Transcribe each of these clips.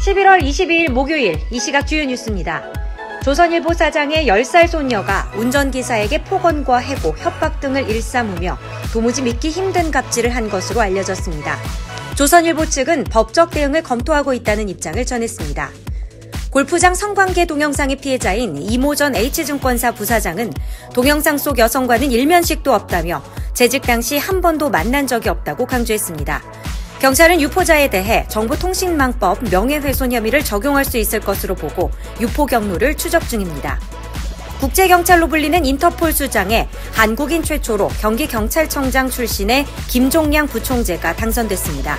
11월 22일 목요일 이 시각 주요 뉴스입니다. 조선일보 사장의 10살 손녀가 운전기사에게 폭언과 해고, 협박 등을 일삼으며 도무지 믿기 힘든 갑질을 한 것으로 알려졌습니다. 조선일보 측은 법적 대응을 검토하고 있다는 입장을 전했습니다. 골프장 성관계 동영상의 피해자인 이모전 H증권사 부사장은 동영상 속 여성과는 일면식도 없다며 재직 당시 한 번도 만난 적이 없다고 강조했습니다. 경찰은 유포자에 대해 정보통신망법 명예훼손 혐의를 적용할 수 있을 것으로 보고 유포 경로를 추적 중입니다. 국제경찰로 불리는 인터폴 수장에 한국인 최초로 경기경찰청장 출신의 김종량 부총재가 당선됐습니다.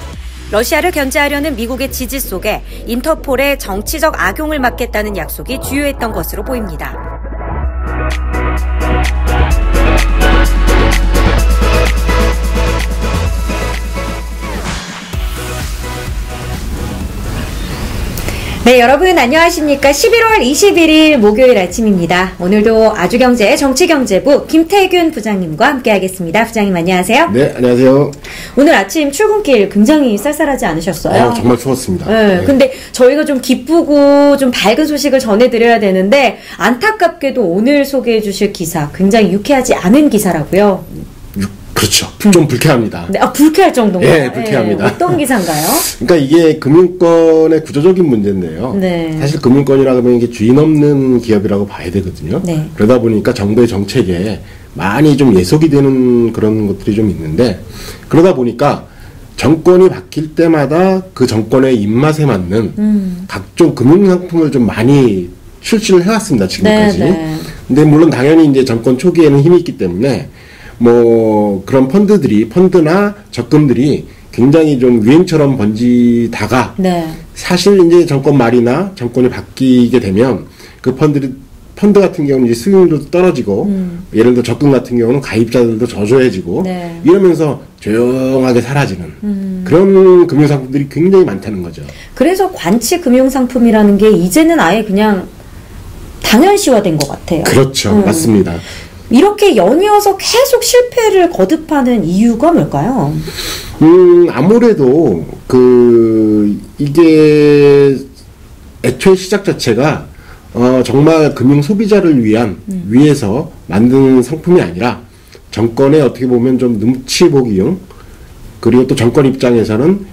러시아를 견제하려는 미국의 지지 속에 인터폴의 정치적 악용을 막겠다는 약속이 주요했던 것으로 보입니다. 네, 여러분 안녕하십니까? 11월 21일 목요일 아침입니다. 오늘도 아주경제 정치경제부 김태균 부장님과 함께하겠습니다. 부장님 안녕하세요. 네, 안녕하세요. 오늘 아침 출근길 굉장히 쌀쌀하지 않으셨어요? 정말 추웠습니다. 네, 근데 저희가 좀 기쁘고 좀 밝은 소식을 전해드려야 되는데 안타깝게도 오늘 소개해 주실 기사 굉장히 유쾌하지 않은 기사라고요. 그렇죠. 좀 불쾌합니다. 네, 불쾌할 정도인가요? 네, 불쾌합니다. 네, 어떤 기사인가요? 그러니까 이게 금융권의 구조적인 문제인데요. 네. 사실 금융권이라고 하면 이게 주인 없는 기업이라고 봐야 되거든요. 네. 그러다 보니까 정부의 정책에 많이 좀 예속이 되는 그런 것들이 좀 있는데, 그러다 보니까 정권이 바뀔 때마다 그 정권의 입맛에 맞는 각종 금융상품을 좀 많이 출시를 해왔습니다, 지금까지. 네, 네. 근데 물론 당연히 이제 정권 초기에는 힘이 있기 때문에 뭐 그런 펀드나 적금들이 굉장히 좀 유행처럼 번지다가 네. 사실 이제 정권 말이나 정권이 바뀌게 되면 그 펀드 같은 경우는 이제 수익률도 떨어지고 예를 들어 적금 같은 경우는 가입자들도 저조해지고 네. 이러면서 조용하게 사라지는 그런 금융상품들이 굉장히 많다는 거죠. 그래서 관치 금융상품이라는 게 이제는 아예 그냥 당연시화된 것 같아요. 그렇죠. 맞습니다. 이렇게 연이어서 계속 실패를 거듭하는 이유가 뭘까요? 아무래도 이게 애초에 시작 자체가 정말 금융 소비자를 위해서 만든 상품이 아니라 정권의 어떻게 보면 좀 눈치 보기용, 그리고 또 정권 입장에서는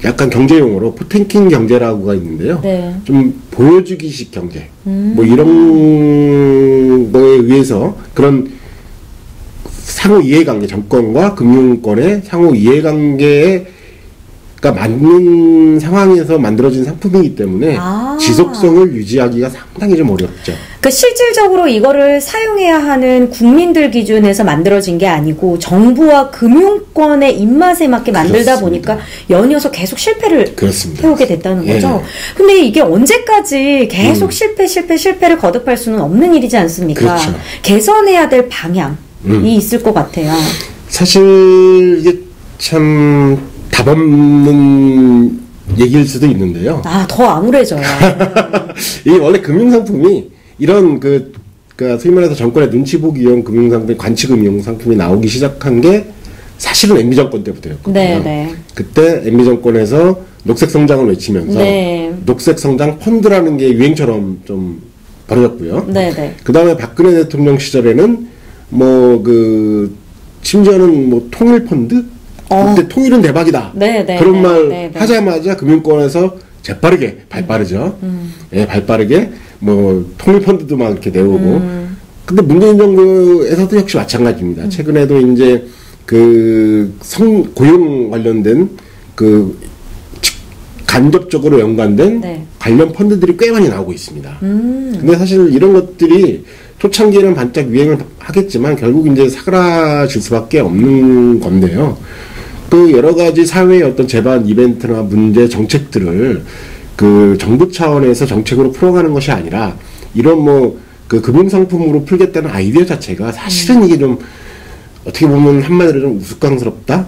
약간 경제용어로 포텐킹 경제라고가 있는데요. 네. 좀 보여주기식 경제. 뭐 이런 거에 의해서 그런 상호 이해관계, 정권과 금융권의 상호 이해관계가 맞는 상황에서 만들어진 상품이기 때문에 지속성을 유지하기가 상당히 좀 어렵죠. 그러니까 실질적으로 이거를 사용해야 하는 국민들 기준에서 만들어진 게 아니고 정부와 금융권의 입맛에 맞게 만들다 그렇습니다. 보니까 연이어서 계속 실패를 그렇습니다. 해오게 됐다는 예. 거죠. 근데 이게 언제까지 계속 실패를 거듭할 수는 없는 일이지 않습니까? 그렇죠. 개선해야 될 방향이 있을 것 같아요. 사실 이게 참 답 없는 얘기일 수도 있는데요. 더 암울해져요. 이 원래 금융상품이 이런 소위 말해서 정권의 눈치 보기용 금융상품, 관치금융 상품이 나오기 시작한 게 사실은 MB 정권 때부터였거든요. 네. 그때 MB 정권에서 녹색 성장을 외치면서 네. 녹색 성장 펀드라는 게 유행처럼 좀 벌어졌고요. 네. 그 다음에 박근혜 대통령 시절에는 심지어는 통일 펀드? 그때 통일은 대박이다. 그런 말 하자마자 금융권에서 재빠르게, 발빠르죠. 예, 발빠르게, 통일 펀드도 막 이렇게 내오고. 근데 문재인 정부에서도 역시 마찬가지입니다. 최근에도 이제 고용 관련된 간접적으로 연관된 관련 펀드들이 꽤 많이 나오고 있습니다. 근데 사실 이런 것들이 초창기에는 반짝 유행을 하겠지만 결국 이제 사라질 수밖에 없는 건데요. 여러 가지 사회의 어떤 제반 이벤트나 문제, 정책들을 정부 차원에서 정책으로 풀어가는 것이 아니라 이런 금융상품으로 풀겠다는 아이디어 자체가 사실은 이게 좀 어떻게 보면 한마디로 좀 우스꽝스럽다?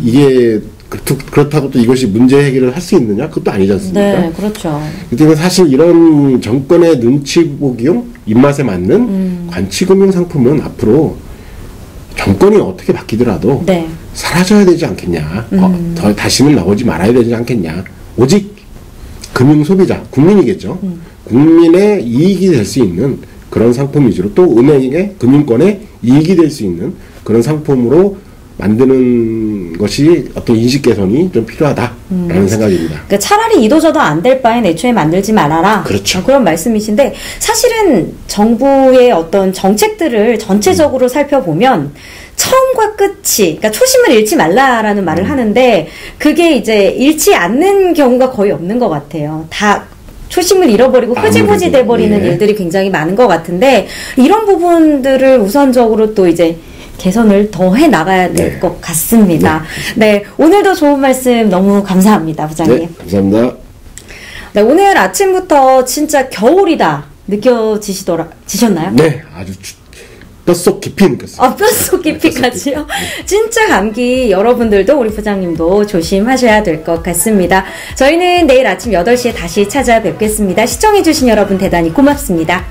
이게 그렇다고 또 이것이 문제 해결을 할 수 있느냐? 그것도 아니지 않습니까? 네, 그렇죠. 그때 사실 이런 정권의 눈치 보기용, 입맛에 맞는 관치금융 상품은 앞으로 정권이 어떻게 바뀌더라도 사라져야 되지 않겠냐. 다시는 나오지 말아야 되지 않겠냐. 오직 금융 소비자, 국민이겠죠. 국민의 이익이 될 수 있는 그런 상품 위주로 또 은행의 금융권의 이익이 될 수 있는 그런 상품으로 만드는 것이 어떤 인식 개선이 좀 필요하다라는 생각입니다. 그러니까 차라리 이도저도 안 될 바엔 애초에 만들지 말아라. 그렇죠. 그런 말씀이신데 사실은 정부의 어떤 정책들을 전체적으로 살펴보면 처음과 끝이, 그러니까 초심을 잃지 말라라는 말을 하는데 그게 이제 잃지 않는 경우가 거의 없는 것 같아요. 다 초심을 잃어버리고 흐지부지 돼버리는 일들이 굉장히 많은 것 같은데 이런 부분들을 우선적으로 또 이제 개선을 더 해 나가야 될 것 같습니다. 네, 오늘도 좋은 말씀 너무 감사합니다, 부장님. 네, 감사합니다. 네, 오늘 아침부터 진짜 겨울이다 느껴지셨나요? 네, 아주 뼛속 깊이 느꼈어요. 아, 뼛속 깊이까지요? 진짜 감기 여러분들도 우리 부장님도 조심하셔야 될 것 같습니다. 저희는 내일 아침 8시에 다시 찾아뵙겠습니다. 시청해주신 여러분 대단히 고맙습니다.